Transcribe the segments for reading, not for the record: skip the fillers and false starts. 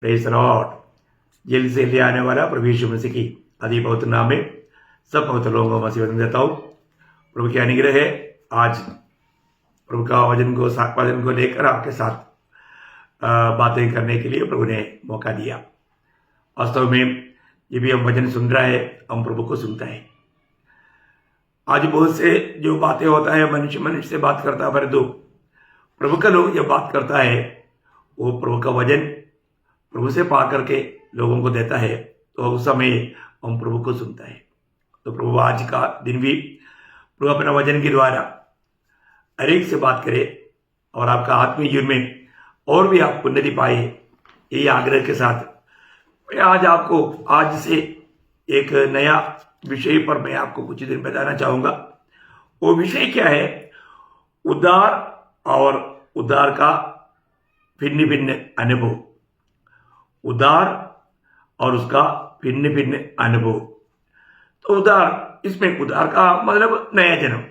Praise the Lord. Jail से ले आने वाला प्रभु यीशु मसीह की अति पवित्र नाम में सब पवित्र लोगों को मसीह वचन देता हूँ। प्रभु की अनुग्रह है। आज प्रभु का वचन को लेकर आपके साथ बातें करने के लिए प्रभु ने मौका दिया। वास्तव में ये भी हम वचन सुन रहा है, हम प्रभु को सुनता है। आज बहुत से जो बातें होता है, मनुष्य से बात करता है, परंतु प्रभु का लोग जब बात करता है वो प्रभु का वचन प्रभु से पा करके लोगों को देता है, तो उस समय हम प्रभु को सुनता है। तो प्रभु आज का दिन भी प्रभु अपना वचन के द्वारा हर एक से बात करे और आपका आत्मीय जीवन में और भी आप उन्नति पाए, यही आग्रह के साथ मैं आज से एक नया विषय पर मैं आपको कुछ दिन बताना चाहूंगा। वो विषय क्या है? उद्धार और उद्धार का भिन्न भिन्न अनुभव। उद्धार और उसका भिन्न भिन्न अनुभव। तो इसमें उद्धार का मतलब नया जन्म।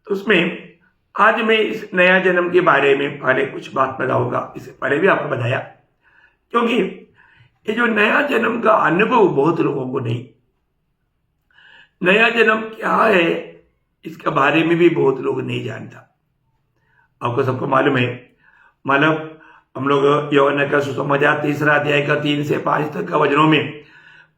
तो उसमें आज मैं इस नया जन्म के बारे में पहले कुछ बात बताऊंगा। इससे पहले भी आपको बताया, क्योंकि ये जो नया जन्म का अनुभव बहुत लोगों को नहीं, नया जन्म क्या है इसके बारे में भी बहुत लोग नहीं जानता। आपको सबको मालूम है, मतलब हम लोग यूहन्ना का सुसमाचार 3 अध्याय का 3 से 5 तक का वचनों में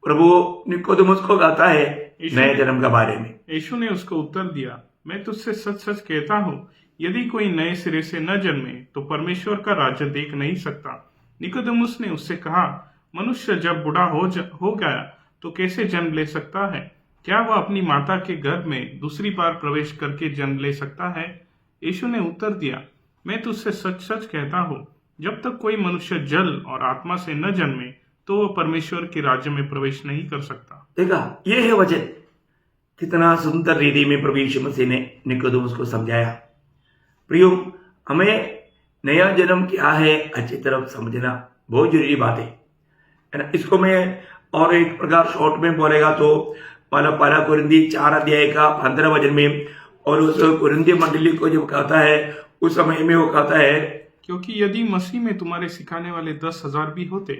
प्रभु निकोदेमुस को कहता है नए जन्म के बारे में। यीशु ने उसको उत्तर दिया, मैं तुझसे सच सच कहता हूँ, यदि कोई नए सिरे से न जन्मे तो परमेश्वर का राज्य देख नहीं सकता। निकोदेमुस ने उससे कहा, मनुष्य जब बूढ़ा हो गया तो कैसे जन्म ले सकता है? क्या वह अपनी माता के गर्भ में दूसरी बार प्रवेश करके जन्म ले सकता है? यीशु ने उत्तर दिया, मैं तुझसे सच सच कहता हूँ, जब तक कोई मनुष्य जल और आत्मा से न जन्मे तो वह परमेश्वर के राज्य में प्रवेश नहीं कर सकता। देखा, ये है वचन। कितना सुंदर रीति में प्रभु यीशु मसीह ने निकोदेमुस को समझाया। प्रियो, हमें नया जन्म क्या है अच्छी तरह समझना बहुत जरूरी बात है ना। इसको मैं और एक प्रकार शॉर्ट में बोलेगा तो पहला कुरिन्थी 4 अध्याय का 15 वचन में, और उस कुरिन्थी मंडली को जब कहता है उस समय में वो कहता है, क्योंकि यदि मसीह में तुम्हारे सिखाने वाले 10,000 भी होते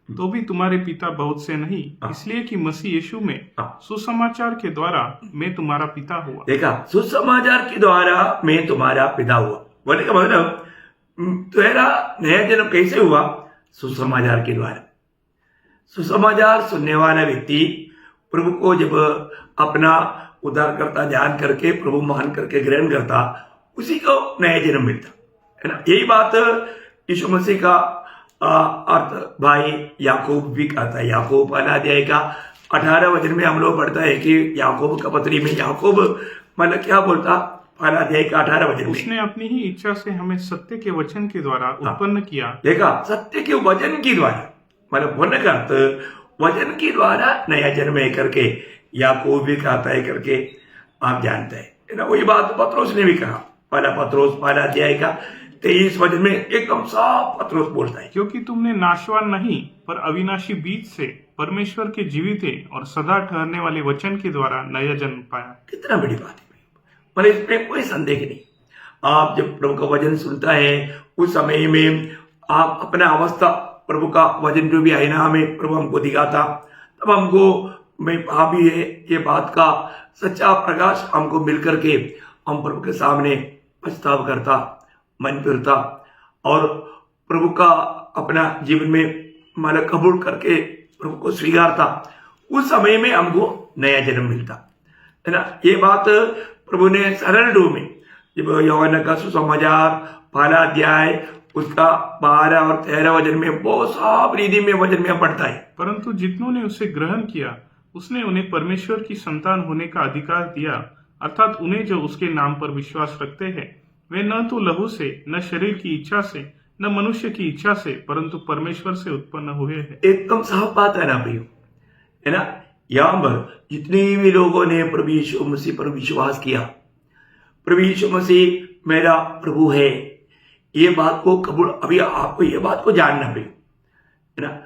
तो भी तुम्हारे पिता बहुत से नहीं, इसलिए कि मसीह यीशु में सुसमाचार के द्वारा मैं तुम्हारा पिता हुआ। देखा, सुसमाचार के द्वारा मैं तुम्हारा पिता हुआ बोले का मतलब तेरा नया जन्म कैसे हुआ? सुसमाचार के द्वारा। सुसमाचार सुनने वाला व्यक्ति प्रभु को जब अपना उद्धारकर्ता जान करके प्रभु मान करके ग्रहण करता, उसी को नया जन्म मिलता है ना। यही बात यीशु मसीह का अर्थ भाई याकूब भी कहता है। याकूब 1 अध्याय का 18 वचन में हम लोग पढ़ता है कि याकूब का पत्री में याकूब मतलब क्या बोलता? 1 अध्याय का 18 वचन में, उसने अपनी ही इच्छा से हमें सत्य के वचन के द्वारा उत्पन्न किया। देखा, सत्य के वचन के द्वारा, मतलब होने का अर्थ वचन के द्वारा नया जन्म है करके याकूब भी कहता है करके आप जानते हैं ना। वही बात पत्रोस ने भी कहा। 1 पत्रोस 1 अध्याय का 23 वचन में एकदम साफ पत्रोस बोलता है, क्योंकि तुमने नाशवान नहीं पर अविनाशी बीज से परमेश्वर के जीवित और सदा ठहरने वाले वचन के द्वारा नया जन्म पाया। कितना बड़ी बात है, पर इसमें कोई संदेह नहीं। आप जब प्रभु का वचन सुनता है उस समय में आप अपना अवस्था प्रभु का वचन जो भी है ना हमें प्रभु हमको दिखाता, तब हमको मैं भाभी है ये बात का सच्चा प्रकाश हमको मिल करके हम प्रभु के सामने पछताव करता, मन फिरता और प्रभु का अपना जीवन में माला कबूल करके प्रभु को स्वीकारता। उस समय में हमको नया जन्म मिलता है ना। ये बात प्रभु ने सरल रूप में जब यूहन्ना का सुसमाचार 1 अध्याय उसका 12 और 13 वचन में बहुत साफ रीति में वचन में पढ़ता है। परंतु जितनों ने उसे ग्रहण किया उसने उन्हें परमेश्वर की संतान होने का अधिकार दिया, अर्थात उन्हें जो उसके नाम पर विश्वास रखते हैं। वे न तो लहू से, न शरीर की इच्छा से, न मनुष्य की इच्छा से, परंतु परमेश्वर से उत्पन्न हुए हैं। एकदम साफ बात है ना प्रियो, है ना। यहाँ पर जितने भी लोगों ने प्रभु यीशु मसीह पर विश्वास किया, प्रभु यीशु मसीह मेरा प्रभु है, ये बात को कबूल, अभी आपको ये बात को जानना प्रियो, है ना।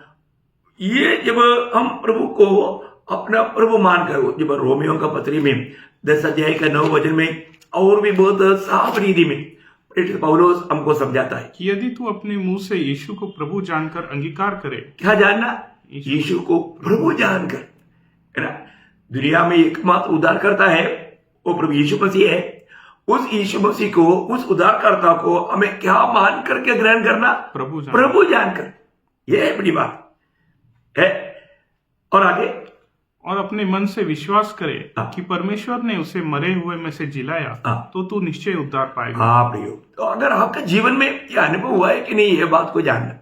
ये जब हम प्रभु को अपना प्रभु मानकर, जब रोमियो का पत्री में 10 अध्याय का 9 वचन में और भी बहुत साफ रीति में प्रेरित पौलुस हमको समझाता है कि यदि तू अपने मुंह से यीशु को प्रभु जानकर अंगीकार करे, क्या जानना? यीशु को प्रभु जानकर, है ना। दुनिया में एकमात्र उद्धारकर्ता है, वो प्रभु यीशु मसीह है। उस यीशु मसीह को, उस उद्धारकर्ता को हमें क्या मान करके ग्रहण करना? प्रभु जानकर। यह है बड़ी बात है। और आगे, और अपने मन से विश्वास करे कि परमेश्वर ने उसे मरे हुए में से जिलाया, तो तू निश्चय उद्धार पाएगा। हाँ प्रियो, तो अगर आपके जीवन में यह अनुभव हुआ है कि नहीं, यह बात को जानना।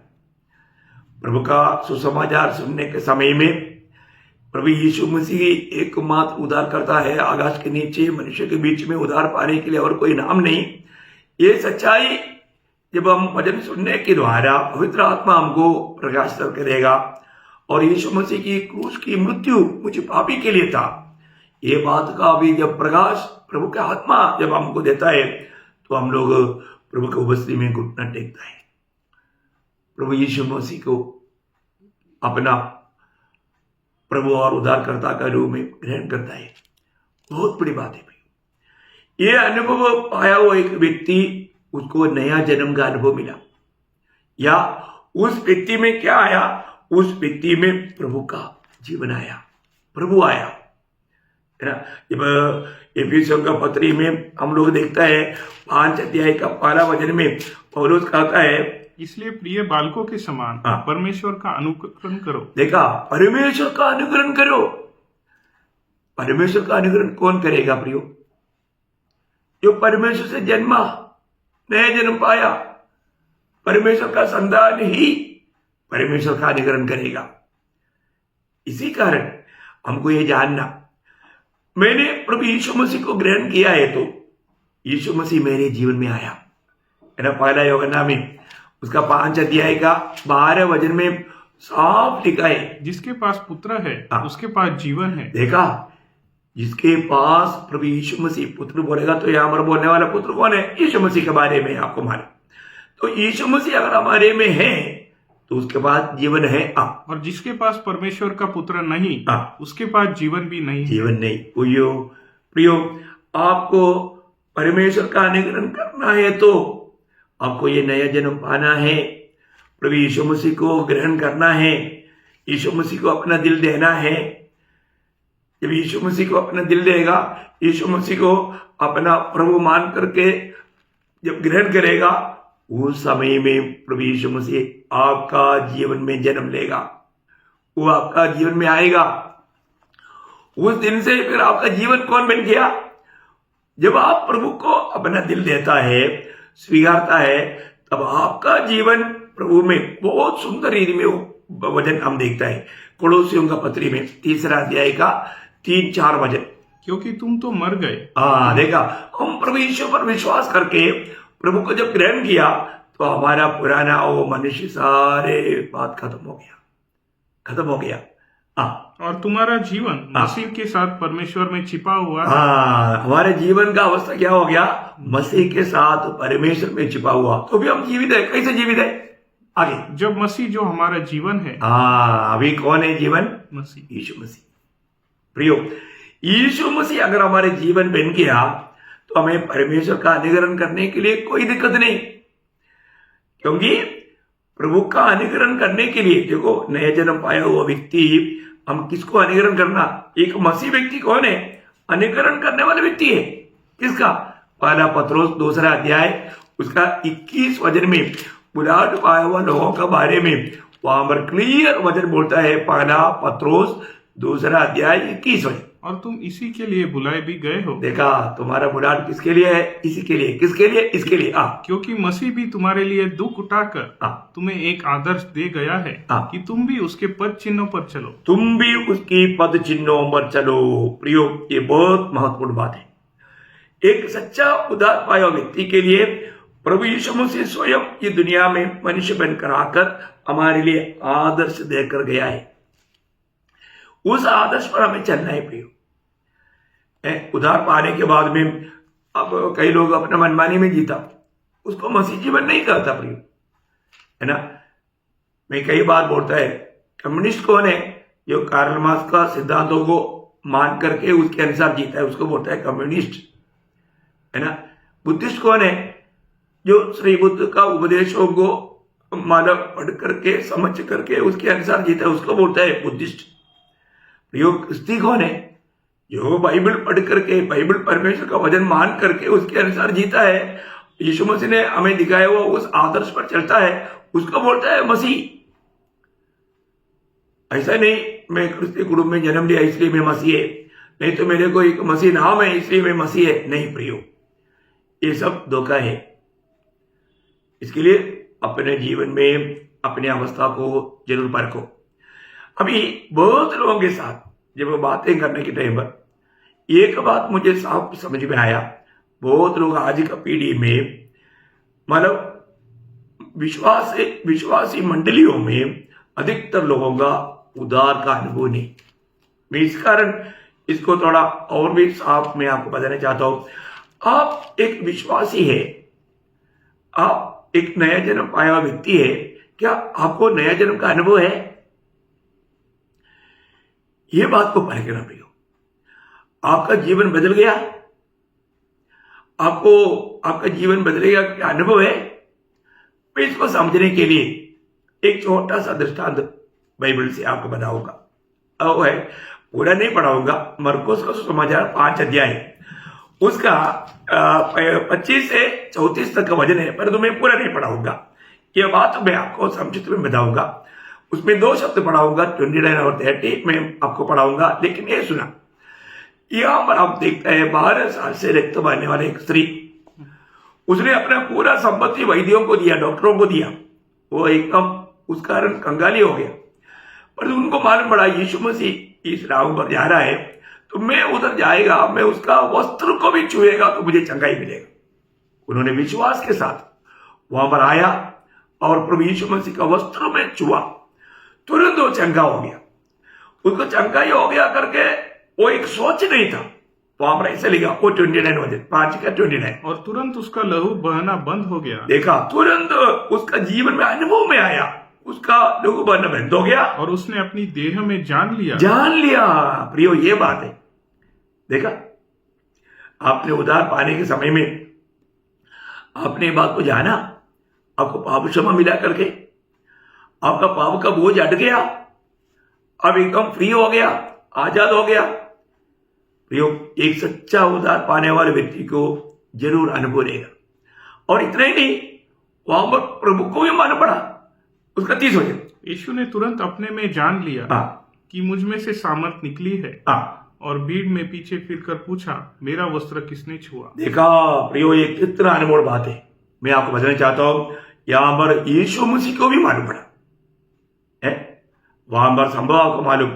प्रभु का सुसमाचार सुनने के समय में प्रभु यीशु मसीह एकमात्र उद्धार करता है। आकाश के नीचे मनुष्य के बीच में उद्धार पाने के लिए और कोई नाम नहीं। ये सच्चाई जब हम वचन सुनने के द्वारा पवित्र आत्मा हमको प्रकाशित करेगा, और यीशु मसीह की क्रूस की मृत्यु मुझ पापी के लिए था, ये बात का भी जब प्रकाश प्रभु का आत्मा जब हमको देता है, तो हम लोग प्रभु के उपस्थिति में घुटना टेकता है, प्रभु यीशु मसीह को अपना प्रभु और उद्धारकर्ता का रूप में ग्रहण करता है। बहुत बड़ी बात है भाई। ये अनुभव पाया हुआ एक व्यक्ति, उसको नया जन्म का अनुभव मिला, या उस व्यक्ति में क्या आया? उस व्यक्ति में प्रभु का जीवन आया, प्रभु आया, है ना। जब एफिसियों का पत्री में हम लोग देखता है 5 अध्याय का 12 वचन में पौलुस कहता है, इसलिए प्रिय बालकों के समान परमेश्वर का अनुकरण करो। देखा, परमेश्वर का अनुकरण करो। परमेश्वर का अनुकरण कौन करेगा प्रियो? जो परमेश्वर से जन्मा, नया जन्म पाया, परमेश्वर का संतान ही परमेश्वर का अनुकरण करेगा। इसी कारण हमको ये जानना, मैंने प्रभु यीशु मसीह को ग्रहण किया है, तो यीशु मसीह मेरे जीवन में आया, है ना। पहला यूहन्ना में उसका 5 अध्याय का 12 वचन में साफ लिखा है, जिसके पास पुत्र है उसके पास जीवन है। देखा, जिसके पास प्रभु यीशु मसीह, पुत्र बोलेगा तो यहाँ पर बोलने वाला पुत्र कौन है? यीशु मसीह के बारे में आपको मालूम। तो यीशु मसीह अगर हमारे में है तो उसके पास जीवन है। और जिसके पास परमेश्वर का पुत्र नहीं, उसके पास जीवन भी नहीं, जीवन नहीं। प्रियो, आपको परमेश्वर का अनुकरण करना है तो आपको ये नया जन्म पाना है, प्रभु यीशु मसीह को ग्रहण करना है, यीशु मसीह को अपना दिल देना है। जब यीशु मसीह को अपना दिल देगा, यीशु मसीह को अपना प्रभु मान करके जब ग्रहण करेगा, उस समय में प्रभु यीशु मसीह आपका जीवन में जन्म लेगा, वो आपका जीवन में आएगा। उस दिन से फिर आपका जीवन कौन बन गया? जब आप प्रभु को अपना दिल देता है, स्वीकारता है, तब आपका जीवन प्रभु में बहुत सुंदर रीति में वचन हम देखता है। कोलोसियों का पत्री में 3 अध्याय का 3-4 वचन, क्योंकि तुम तो मर गए। देखा, हम प्रभु यीशु पर विश्वास करके प्रभु को जब ग्रहण किया, तो हमारा पुराना वो मनुष्य सारे बात खत्म हो गया। और तुम्हारा जीवन मसीह के साथ परमेश्वर में छिपा हुआ। हमारे जीवन का अवस्था क्या हो गया? मसीह के साथ परमेश्वर में छिपा हुआ। तो भी हम जीवित है। कैसे जीवित है? आगे, जब मसीह जो हमारा जीवन है। अभी कौन है जीवन? मसीह, यीशु मसीह। प्रियो, यीशु मसीह अगर हमारे जीवन बन गया, तो हमें परमेश्वर का अनुकरण करने के लिए कोई दिक्कत नहीं, क्योंकि प्रभु का अनुकरण करने के लिए, देखो, नया जन्म पाया हुआ व्यक्ति, हम किसको अनुकरण करना? एक मसीह व्यक्ति कौन है? अनुकरण करने वाला व्यक्ति है। किसका? पहला पत्रोस 2 अध्याय उसका 21 वचन में बुलाहट पाया हुआ लोगों के बारे में वहां पर क्लियर वचन बोलता है। पहला पत्रोस 2 अध्याय 21 वचन, और तुम इसी के लिए बुलाए भी गए हो। देखा, तुम्हारा बुलाहट किसके लिए है? इसी के लिए। किसके लिए? इसके लिए। क्योंकि मसीह भी तुम्हारे लिए दुख उठाकर तुम्हें एक आदर्श दे गया है कि तुम भी उसके पद चिन्हों पर चलो। तुम भी उसकी पद चिन्हों पर चलो। प्रियो, ये बहुत महत्वपूर्ण बात है। एक सच्चा उद्धार पाया व्यक्ति के लिए प्रभु यीशु मसीह स्वयं ये दुनिया में मनुष्य बनकर आकर हमारे लिए आदर्श देकर गया है। उस आदर्श पर हमें चलना है प्रियो। उद्धार पाने के बाद में अब कई लोग अपना मनमानी में जीता, उसको मसीह जीवन नहीं कहता प्रियो, है ना। मैं कई बार बोलता है, कम्युनिस्ट कौन है? जो कार्ल मार्क्स का सिद्धांतों को मान करके उसके अनुसार जीता है, उसको बोलता है कम्युनिस्ट, है ना। बुद्धिस्ट कौन है? जो श्री बुद्ध का उपदेशों को मानव पढ़ करके समझ करके उसके अनुसार जीता है उसको बोलता है बुद्धिस्ट। प्रियो, क्रिस्ती कौन है? जो बाइबल पढ़ करके बाइबल परमेश्वर का वचन मान करके उसके अनुसार जीता है, यीशु मसीह ने हमें दिखाया हुआ उस आदर्श पर चलता है, उसको बोलता है मसीह। ऐसा नहीं मैं क्रिस्ती कुटुंब में जन्म लिया इसलिए मैं मसीह है, नहीं तो मेरे को एक मसीह नाम है इसलिए मैं मसीह है। नहीं प्रियो, ये सब धोखा है। इसके लिए अपने जीवन में अपनी अवस्था को जरूर परखो। अभी बहुत लोगों के साथ जब बातें करने के टाइम पर एक बात मुझे साफ समझ में आया, बहुत लोग आज का पीढ़ी में मतलब विश्वासी मंडलियों में अधिकतर लोगों का उदार का अनुभव नहीं। मैं इस कारण इसको थोड़ा और भी साफ मैं आपको बताना चाहता हूं। आप एक विश्वासी है, आप एक नया जन्म पाया हुआ व्यक्ति है, क्या आपको नया जन्म का अनुभव है? यह बात को परखना प्रियो। आपका जीवन बदल गया? आपको आपका जीवन बदलेगा क्या अनुभव है? मैं इसको समझने के लिए एक छोटा सा दृष्टांत बाइबल से आपको बताऊंगा। वो है, पूरा नहीं पढ़ाऊंगा, मरकुस का सुसमाचार 5 अध्याय उसका 25 से 34 तक का वचन है, पर मैं पूरा नहीं पढ़ाऊंगा। यह बात मैं आपको संक्षिप्त में बताऊंगा। उसमें 2 शब्द पढ़ाऊंगा, 29 और 30 में आपको पढ़ाऊंगा। लेकिन ये सुना, यहां पर आप देखते हैं 12 साल से रक्त बहने वाले एक स्त्री, उसने अपना पूरा संपत्ति वैद्यों को दिया, डॉक्टरों को दिया। वो एकदम उस कारण कंगाली हो गया, पर उनको मालूम पड़ा यीशु मसीह इस राह पर जा रहा है, तो मैं उधर जाएगा, मैं उसका वस्त्र को भी छुएगा तो मुझे चंगाई मिलेगा। उन्होंने विश्वास के साथ वहां पर आया और प्रभु यीशु मसीह का वस्त्र में छुआ, तुरंत वो चंगा हो गया। उसको चंगाई हो गया करके वो एक सोच नहीं था, वहां पर ऐसे लिखा, वो 29 वजन 5 का 29, और तुरंत उसका लहू बहना बंद हो गया। देखा, तुरंत उसका जीवन में अनुभव में आया, उसका लहू बहना बंद हो गया और उसने अपनी देह में जान लिया। प्रियो, ये बात है। देखा, आपने उद्धार पाने के समय में आपने बात को जाना, आपको पाप क्षमा मिला करके आपका पाप का बोझ हट गया, अब एकदम फ्री हो गया, आजाद हो गया। प्रियो, एक सच्चा उद्धार पाने वाले व्यक्ति को जरूर अनुभव रहेगा। और इतना ही नहीं, वहां पर प्रभु को भी मालूम पड़ा, उसका 30 हो जाए। यीशु ने तुरंत अपने में जान लिया कि मुझ में से सामर्थ निकली है, और भीड़ में पीछे फिरकर पूछा, मेरा वस्त्र किसने छुआ? देखा प्रियो, ये कितना अनमोल बात है। मैं आपको बताना चाहता हूं, यहां पर यीशु मसीह को भी मालूम पड़ा है। वहां पर संभव आपको मालूम,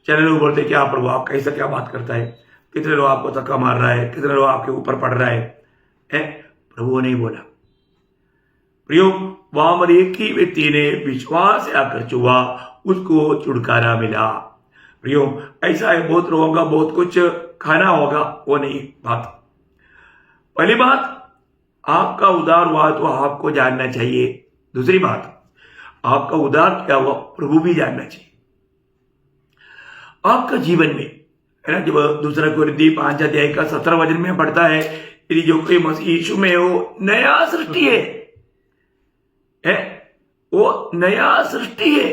चले लोग बोलते क्या प्रभु आप कैसा क्या बात करता है, कितने लोग आपको धक्का मार रहा है, कितने लोग आपके ऊपर पड़ रहा है? प्रभु ने बोला। प्रियो, वहां पर एक ही व्यक्ति ने विश्वास से आकर छुआ, उसको छुटकारा मिला। प्रियो, ऐसा है, बहुत लोगों का बहुत कुछ खाना होगा, वो नहीं बात। पहली बात, आपका उद्धार हुआ तो आपको जानना चाहिए। दूसरी बात, आपका उद्धार क्या हुआ प्रभु भी जानना चाहिए। आपका जीवन में है ना, जब 2 कोरिन्थी 5 अध्याय का 17 वचन में पढ़ता है, यदि जो कोई मसीह यीशु में हो, नया सृष्टि है, वो नया सृष्टि है।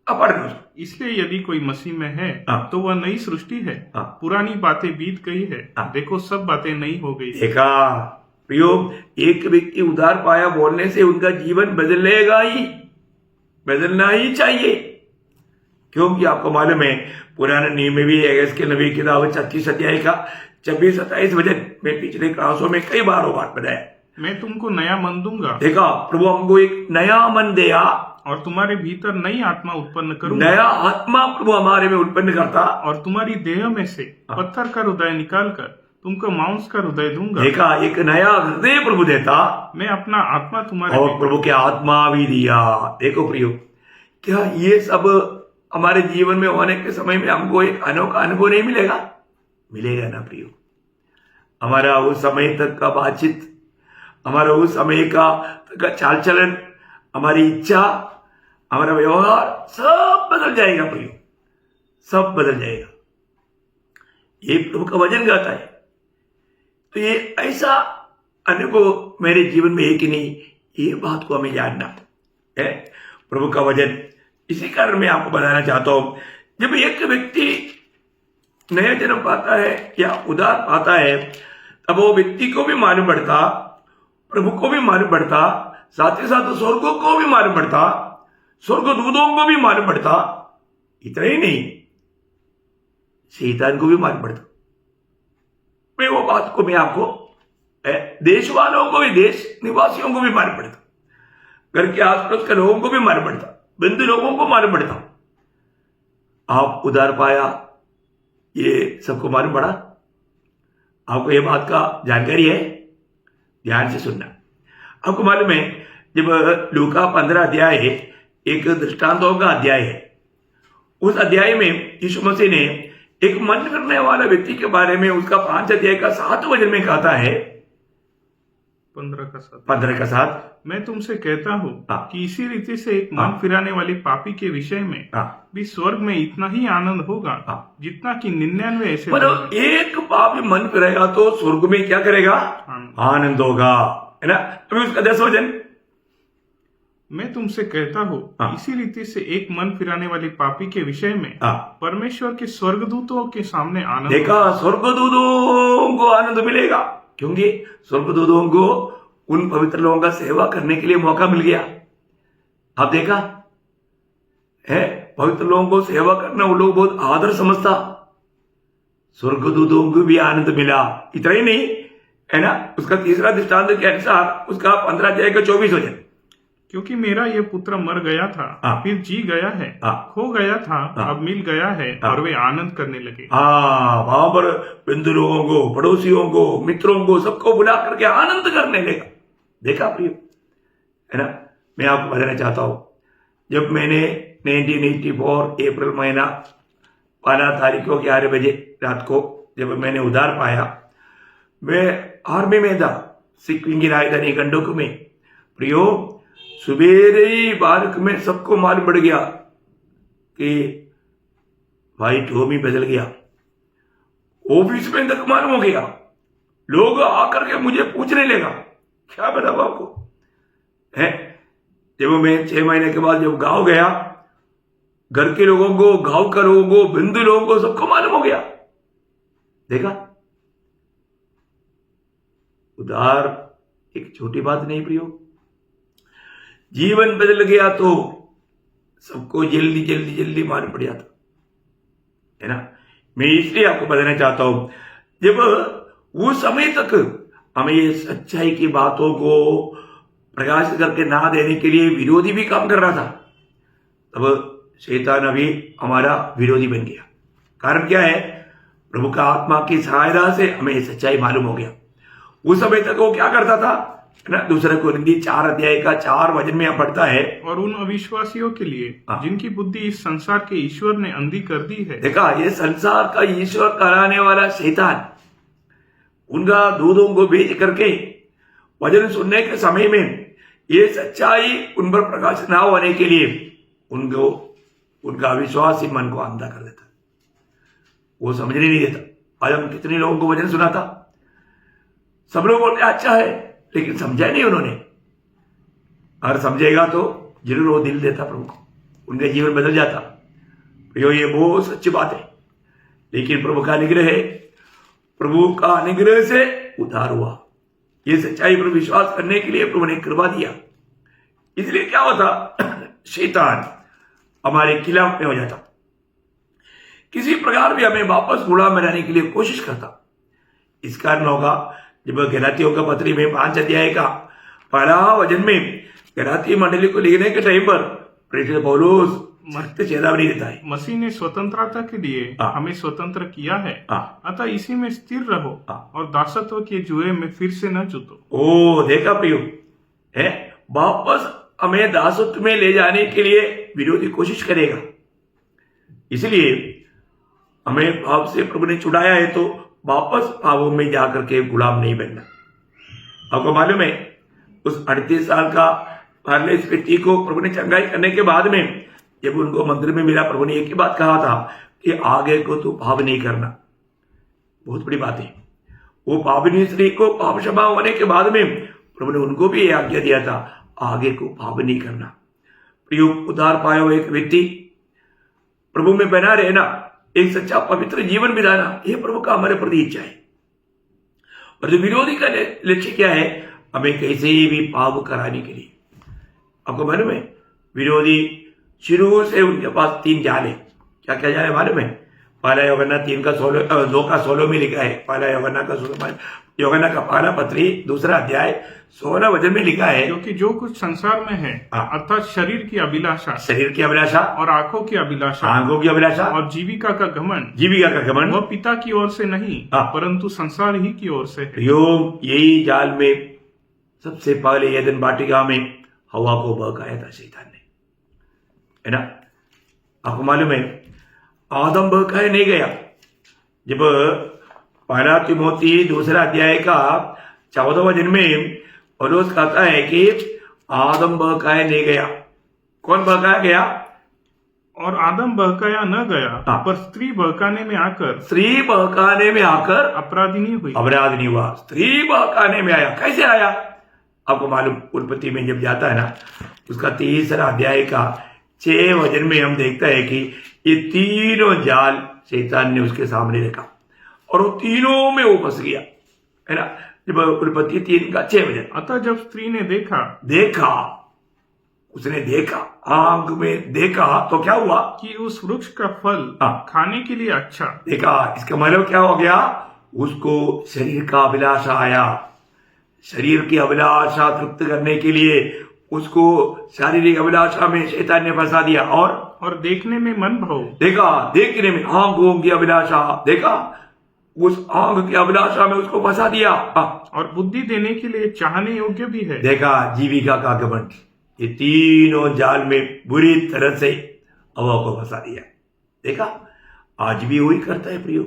अपर्ण, इसलिए यदि कोई मसीह में है तो वह नई सृष्टि है, पुरानी बातें बीत गई है, देखो सब बातें नई हो गई। देखा प्रियो, एक व्यक्ति उद्धार पाया बोलने से उनका जीवन बदलेगा ही, बदलना ही चाहिए। क्योंकि आपको मालूम है, पुराने नियम में भी इसके नबी किताब 36 अध्याय का 26-27 वचन में पिछले क्लासों में कई बार वो बात बताया, मैं तुमको नया मन दूंगा। देखा, प्रभु हमको एक नया मन दिया और तुम्हारे भीतर नई आत्मा उत्पन्न करूंगा। नया आत्मा प्रभु हमारे में उत्पन्न करता, और तुम्हारी देह में से पत्थर का हृदय निकालकर तुमको मांस का हृदय दूंगा। देखा, एक नया हृदय प्रभु देता, मैं अपना आत्मा तुम्हारे, और प्रभु के आत्मा भी दिया। देखो प्रियो, क्या ये सब हमारे जीवन में होने के समय में हमको एक अनोखा अनुभव नहीं मिलेगा? मिलेगा ना प्रियो। हमारा उस समय तक का बातचीत, हमारा उस समय का चाल चलन, हमारी इच्छा, हमारा व्यवहार सब बदल जाएगा प्रियो, सब बदल जाएगा। ये प्रभु का वचन गाता है। तो ये ऐसा अन्य को मेरे जीवन में है कि नहीं, ये बात को हमें जानना है। प्रभु का वचन इसी कारण मैं आपको बताना चाहता हूं, जब एक व्यक्ति नया जन्म पाता है या उद्धार पाता है, तब वो व्यक्ति को भी मालूम पड़ता, प्रभु को भी मालूम पड़ता, साथ ही साथ स्वर्गों को भी मालूम पड़ता, स्वर्गदूतों को भी मालूम पड़ता। इतना ही नहीं, शैतान को भी मालूम पड़ता। मैं वो बात को मैं आपको देश वालों को भी, देश निवासियों को भी मालूम पड़ता, घर के आसपास के लोगों को भी मालूम पड़ता, बंधु लोगों को मालूम पड़ता। आप उधार पाया, ये सबको मालूम पड़ा। आपको ये बात का जानकारी है? ध्यान से सुनना। आपको मालूम है, जब लूका 15 अध्याय है, एक दृष्टांतों का अध्याय है, उस अध्याय में यीशु मसीह ने एक मन करने वाला व्यक्ति के बारे में उसका 5 अध्याय का 7 वचन में कहता है, 15 का 7, मैं तुमसे कहता हूँ कि इसी रीति से एक मन फिराने वाले पापी के विषय में भी स्वर्ग में इतना ही आनंद होगा जितना कि 99 ऐसे। मतलब एक पापी मन फिरेगा तो स्वर्ग में क्या करेगा? आनंद होगा, है ना। अभी उसका 10 वचन, मैं तुमसे कहता हूँ इसी रीति से एक मन फिराने वाले पापी के विषय में परमेश्वर के स्वर्गदूतों के सामने आनंद। देखा, स्वर्गदूतों को आनंद मिलेगा, क्योंकि स्वर्गदूतों को उन पवित्र लोगों का सेवा करने के लिए मौका मिल गया। आप देखा है, पवित्र लोगों को सेवा करना वो लोग बहुत आदर समझता। स्वर्गदूतों को भी आनंद मिला। इतना ही नहीं, है ना। उसका तीसरा दृष्टांत के अनुसार उसका 15 अध्याय का 24 वचन, क्योंकि मेरा ये पुत्र मर गया था, फिर जी गया है, खो गया था, अब मिल गया है, और वे आनंद करने लगे। वहां पर बंधु लोगों को, पड़ोसियों को, मित्रों को, सबको बुला करके आनंद करने लगा। देखा प्रिय, है ना। मैं आपको बताना चाहता हूं, जब मैंने 1984 अप्रैल महीना 12 तारीख को 11 बजे रात को जब मैंने उधार पाया, मैं आर्मी में था, सिक्किम की राजधानी गंडोक में। प्रियो, सुबेरे ही बालक में सबको मालूम पड़ गया कि भाई टोमी बदल गया। ऑफिस में तक मालूम हो गया, लोग आकर के मुझे पूछने लगा, क्या बताऊं आपको है। जब मैं 6 महीने के बाद जब गांव गया, घर के लोगों को, गांव के लोगों को, बंधु लोगों को, सबको मालूम हो गया। देखा, उधार एक छोटी बात नहीं प्रियो। जीवन बदल गया तो सबको जल्दी जल्दी जल्दी मालूम पड़ जाता, है ना। मैं इसलिए आपको बताना चाहता हूं, जब वो समय तक हमें ये सच्चाई की बातों को प्रकाशित करके ना देने के लिए विरोधी भी काम कर रहा था, तब शैतान अभी हमारा विरोधी बन गया। कारण क्या है? प्रभु का आत्मा की सहायता से हमें सच्चाई मालूम हो गया। उस समय तक वो क्या करता था, ना। दूसरा कोरिन्थी 4 अध्याय का 4 वचन में पढ़ता है, और उन अविश्वासियों के लिए जिनकी बुद्धि इस संसार के ईश्वर ने अंधी कर दी है। देखा, ये संसार का ईश्वर कराने वाला शैतान उनका दूतों को भेज करके वचन सुनने के समय में ये सच्चाई उन पर प्रकाशित ना होने के लिए उनको, उनका अविश्वासी मन को अंधा कर देता, वो समझने नहीं देता। आज हम कितने लोगों को वचन सुनाता, सब लोग बोलते अच्छा है, लेकिन समझा नहीं उन्होंने। अगर समझेगा तो जरूर वो दिल देता प्रभु को, उनका जीवन बदल जाता। ये बहुत सच्ची बात है। लेकिन प्रभु का अनुग्रह है, प्रभु का अनुग्रह से उद्धार हुआ। ये सच्चाई पर विश्वास करने के लिए प्रभु ने कृपा दिया। इसलिए क्या होता, शैतान हमारे खिलाफ में हो जाता, किसी प्रकार भी हमें वापस गुलाम बनाने के लिए कोशिश करता। इस कारण होगा जब गलातियों का पत्री में 5 अध्याय का 1 वचन में गलाती मंडली को लिखने के टाइम पर प्रेरित पौलुस सख्त चेतावनी देता है। मसीह ने स्वतंत्रता के लिए हमें स्वतंत्र किया है, अतः इसी में स्थिर रहो और दासत्व के जुए में फिर से न जूतो। ओ देखा प्रियो, है वापस हमें दासत्व में ले जाने के लिए विरोधी कोशिश करेगा। इसलिए हमें पाप से प्रभु ने छुड़ाया है, तो वापस पापों में जाकर के गुलाम नहीं बनना। आपको मालूम है, उस 38 साल का पारलेस व्यक्ति को प्रभु ने चंगाई करने के बाद में जब उनको मंदिर में मिला, प्रभु ने एक ही बात कहा था कि आगे को तू पाप नहीं करना। बहुत बड़ी बात है। वो पापिनी स्त्री को पाप क्षमा होने के बाद में प्रभु ने उनको भी ये आज्ञा दिया था, आगे को पाप नहीं करना। प्रिय, उद्धार पाया हुआ एक व्यक्ति प्रभु में बना रहना, एक सच्चा पवित्र जीवन बिताना, यह प्रभु का हमारे प्रति इच्छा है। और जो विरोधी का लक्ष्य क्या है? हमें कैसे भी पाप कराने के लिए। आपको मालूम है, विरोधी शुरू से उनके पास 3 जाल है। क्या क्या जाल है मालूम है? पहला यूहन्ना 2:16 में लिखा है। पहला यूहन्ना का पहला पत्री 2 अध्याय 16 वचन में लिखा है, क्योंकि जो कुछ संसार में है, अर्थात शरीर की अभिलाषा और आंखों की अभिलाषा और जीविका का घमंड वह पिता की ओर से नहीं परंतु संसार ही की ओर से है। यही जाल में सबसे पहले एदन वाटिका में हवा को बहकाया था शैतान ने, है ना? आपको मालूम है, आदम बहकाया नहीं गया। जब पहला तिमोथी 2 अध्याय का 14 वचन में पौलुस कहता है कि आदम बहकाया नहीं गया। कौन बहकाया गया? और आदम बहकाया न गया, पर स्त्री बहकाने में आकर अपराधी हुआ। स्त्री बहकाने में आया। कैसे आया? आपको मालूम, उत्पत्ति में जब जाता है ना, उसका 3 अध्याय का 6 वचन में हम देखता है कि ये तीनों जाल शैतान ने उसके सामने रखा और वो तीनों में वो फंस गया, है ना? जब उत्पत्ति 3 का 6 वचन। अतः जब स्त्री ने देखा, उसने देखा, आंख में देखा, तो क्या हुआ कि उस वृक्ष का फल खाने के लिए अच्छा। देखा, इसका मतलब क्या हो गया? उसको शरीर का अभिलाषा आया। शरीर की अभिलाषा तृप्त करने के लिए उसको शारीरिक अभिलाषा में शैतान ने फंसा दिया। और देखने में मन भाव, देखने में आंखों की अभिलाषा, देखा, उस आंख की अभिलाषा में उसको फंसा दिया। और बुद्धि देने के लिए चाहने योग्य भी है। देखा, जीविका का घमंड। ये तीनों जाल में बुरी तरह से हवा को फंसा दिया। देखा, आज भी वही करता है प्रियो।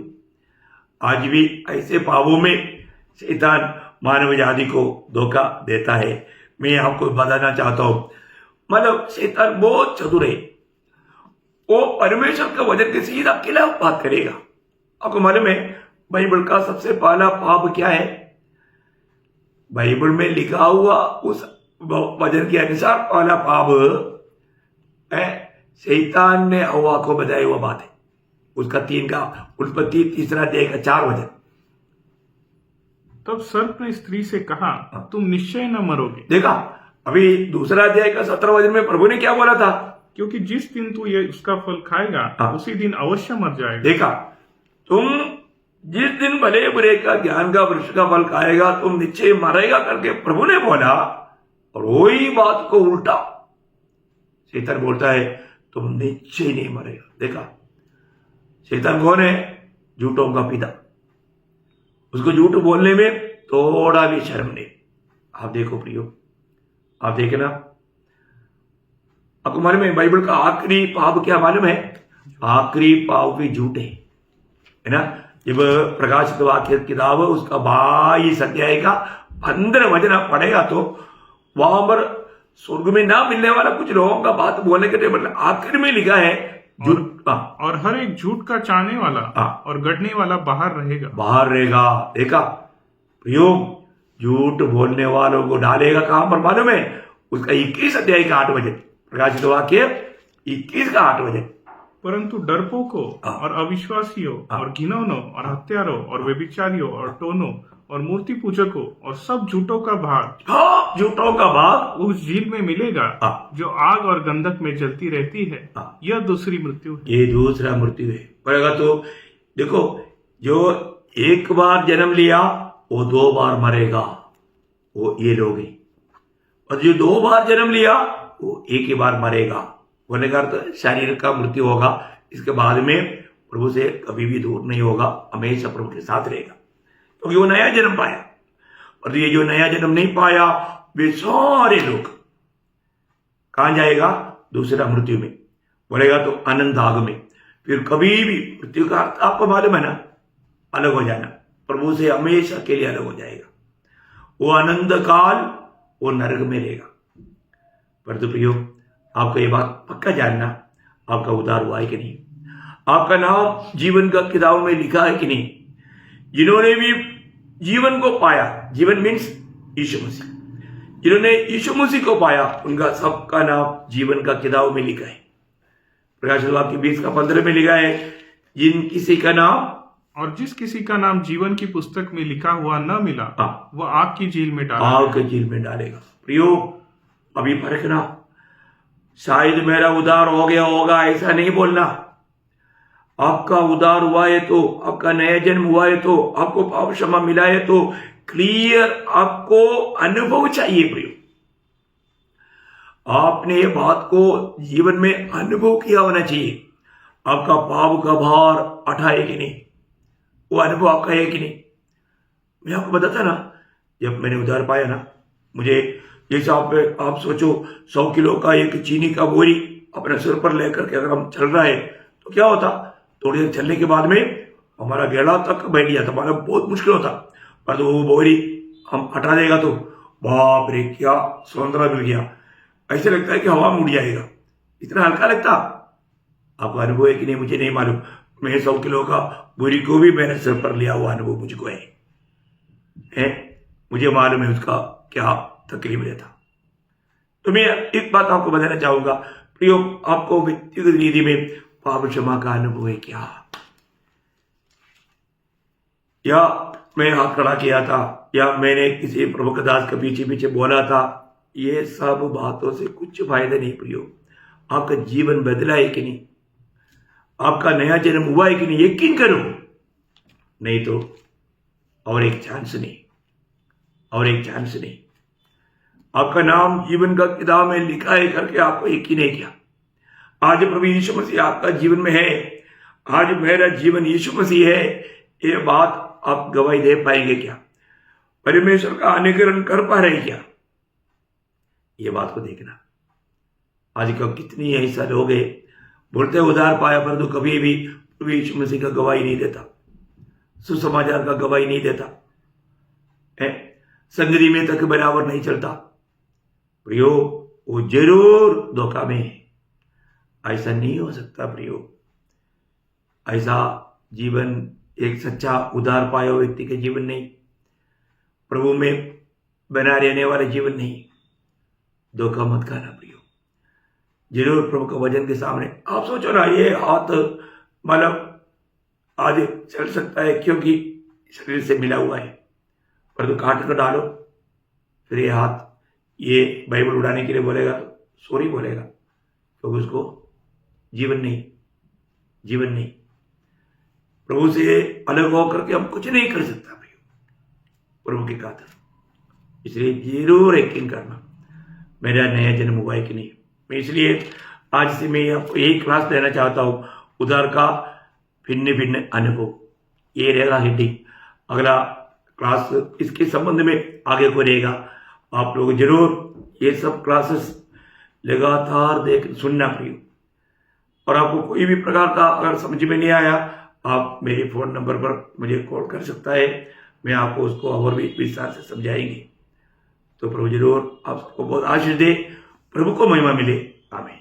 आज भी ऐसे पापों में शैतान मानव जाति को धोखा देता है। मैं आपको बताना चाहता हूं, मतलब शैतान बहुत चतुर है। वो परमेश्वर के वचन के सीधा खिलाफ बात करेगा। आपको मालूम है, बाइबल का सबसे पहला पाप क्या है? बाइबल में लिखा हुआ उस वचन के अनुसार पहला पाप है शैतान ने हवा को बताया हुआ बात है। उसका 3 का उत्पत्ति 3 अध्याय का 4 वचन। तब सर्प ने स्त्री से कहा, तुम निश्चय न मरोगे। देखा, अभी 2 अध्याय का 17 वचन में प्रभु ने क्या बोला था? क्योंकि जिस दिन तू ये उसका फल खाएगा उसी दिन अवश्य मर जाएगा। देखा, तुम जिस दिन भले बुरे का ज्ञान का वृक्ष का फल खाएगा तुम निश्चय मरेगा करके प्रभु ने बोला, और वही बात को उल्टा शैतान बोलता है, तुम निश्चय नहीं मरेगा। देखा, शैतान कौन है? झूठों का पिता। उसको झूठ बोलने में थोड़ा भी शर्म नहीं। आप देखो प्रियो, आप देखे ना, आपको मालूम है बाइबल का आखिरी पाप क्या मालूम है? आखिरी पाप भी झूठ है ना? जब प्रकाशित वाक्य किताब उसका 22 अध्याय का 15 वचन आप पढ़ेगा तो वहां पर स्वर्ग में ना मिलने वाला कुछ लोगों का बात बोलने के लिए आखिर में लिखा है झूठ। और हर एक झूठ का चाहने वाला और गढ़ने वाला बाहर रहेगा। देखा प्रियो, झूठ बोलने वालों को डालेगा कहां पर मालूम है? उसका 21 अध्याय का 8 वचन, प्रकाशित वाक्य 21 का 8 वचन। परंतु डरपोकों और अविश्वासियों और घिनौनों और हत्यारों और व्यभिचारियों और टोनों और मूर्ति पूजकों और सब झूठों का भाग उस झील में मिलेगा जो आग और गंधक में जलती रहती है। यह दूसरी मृत्यु है। ये दूसरा मृत्यु है। पड़ेगा तो देखो, जो एक बार जन्म लिया वो 2 बार मरेगा, वो ये लोग हैं। और जो 2 बार जन्म लिया वो एक ही बार मरेगा। बोलने का अर्थ शारीर का मृत्यु होगा, इसके बाद में प्रभु से कभी भी दूर नहीं होगा, हमेशा प्रभु के साथ रहेगा, क्योंकि वो नया जन्म पाया। और ये जो नया जन्म नहीं पाया वे सारे लोग कहां जाएगा? दूसरा मृत्यु में। बोलेगा तो अनंत आग में। फिर कभी भी मृत्यु का अर्थ आपको मालूम है ना? अलग हो जाना, प्रभु से हमेशा के लिए अलग हो जाएगा। वो अनंत काल वो नरक में रहेगा। पर तो प्रियो, आपको ये बात पक्का जानना, आपका उद्धार हुआ है कि नहीं? आपका नाम जीवन का किताब में लिखा है कि नहीं? जिन्होंने भी जीवन को पाया, जीवन मीन्स यीशु मसीह, जिन्होंने यीशु मसीह को पाया उनका सबका नाम जीवन का किताब में लिखा है। प्रकाश वाक्य 20:15 में लिखा है, जिन किसी का नाम, और जिस किसी का नाम जीवन की पुस्तक में लिखा हुआ न मिला वह आग की झील में डाला आग की झील में डालेगा। प्रियो, अभी परखना, शायद मेरा उद्धार हो गया होगा ऐसा नहीं बोलना। आपका उद्धार हुआ है तो, आपका नया जन्म हुआ है तो, आपको पाप क्षमा मिला है तो क्लियर आपको अनुभव चाहिए। प्रियो, आपने ये बात को जीवन में अनुभव किया होना चाहिए। आपका पाप का भार उठा है कि नहीं, वो अनुभव आपका है कि नहीं। मैं आपको बताता ना, जब मैंने उधार पाया ना, मुझे जैसे आप सोचो 100 किलो का एक चीनी का बोरी अपने सिर पर लेकर के अगर हम चल रहा है तो क्या होता, थोड़ी देर चलने के बाद में हमारा गेड़ा तक बैठ जाता, हमारा बहुत मुश्किल होता। पर तो वो बोरी हम हटा देगा तो बाप रे क्या सौंदर्य मिल गया, ऐसे लगता है कि हवा में उड़ जाएगा, इतना हल्का लगता। आपको अनुभव है कि नहीं मुझे नहीं मालूम। मैं 100 किलो का बोरी को भी मैंने सिर पर लिया हुआ अनुभव मुझको है, मुझे मालूम है उसका क्या तकलीफ रहता। तो मैं एक बात आपको बताना चाहूंगा प्रियो, आपको व्यक्तिगत रीति में पाप क्षमा का अनुभव है क्या, या मैं हाथ खड़ा किया था, या मैंने किसी प्रभु दास के पीछे पीछे बोला था, ये सब बातों से कुछ फायदा नहीं। प्रियो, आपका जीवन बदला है कि नहीं, आपका नया जन्म हुआ है कि नहीं, यकीन करो। नहीं तो और एक चांस नहीं, और एक चांस नहीं। आपका नाम जीवन का किताब में लिखा है करके आपको यकीन है क्या? आज प्रभु यीशु मसीह आपका जीवन में है, आज मेरा जीवन यीशु मसीह है, ये बात आप गवाही दे पाएंगे क्या? परमेश्वर का अनुकरण कर पा रहे क्या? ये बात को देखना। आज कब कितनी ऐसा लोग है बोलते उधार पाया पर तो कभी भी प्रभु यीशु मसीह का गवाही नहीं देता, सुसमाचार का गवाही नहीं देता है, संगति में तक बराबर नहीं चलता। प्रियो, वो जरूर धोखा में है। ऐसा नहीं हो सकता प्रियो। ऐसा जीवन एक सच्चा उधार पाया हुआ व्यक्ति का जीवन नहीं, प्रभु में बना रहने वाला जीवन नहीं। धोखा मत खाना प्रियो। जरूर प्रभु का वचन के सामने आप सोचो ना, ये हाथ मतलब आज चल सकता है क्योंकि शरीर से मिला हुआ है, पर तो काट कर डालो फिर ये हाथ ये बाइबल उड़ाने के लिए बोलेगा तो सॉरी बोलेगा, तो उसको जीवन नहीं, जीवन नहीं। प्रभु से अलग होकर के हम कुछ नहीं कर सकता प्रभु की खातिर। इसलिए जरूर यकीन करना मेरा नया जन्म हुआ है कि नहीं। मैं इसलिए आज से मैं आपको यही क्लास देना चाहता हूँ, उधार का भिन्न भिन्न अनुभव। ये रहेगा हेडिंग, अगला क्लास इसके संबंध में आगे को रहेगा। आप लोग जरूर ये सब क्लासेस लगातार देख सुनना प्रिय। और आपको कोई भी प्रकार का अगर समझ में नहीं आया, आप मेरे फोन नंबर पर मुझे कॉल कर सकता है, मैं आपको उसको और भी विस्तार से समझाएंगे। तो प्रभु जरूर आप सबको बहुत आशीष दे, प्रभु को महिमा मिले। आमीन।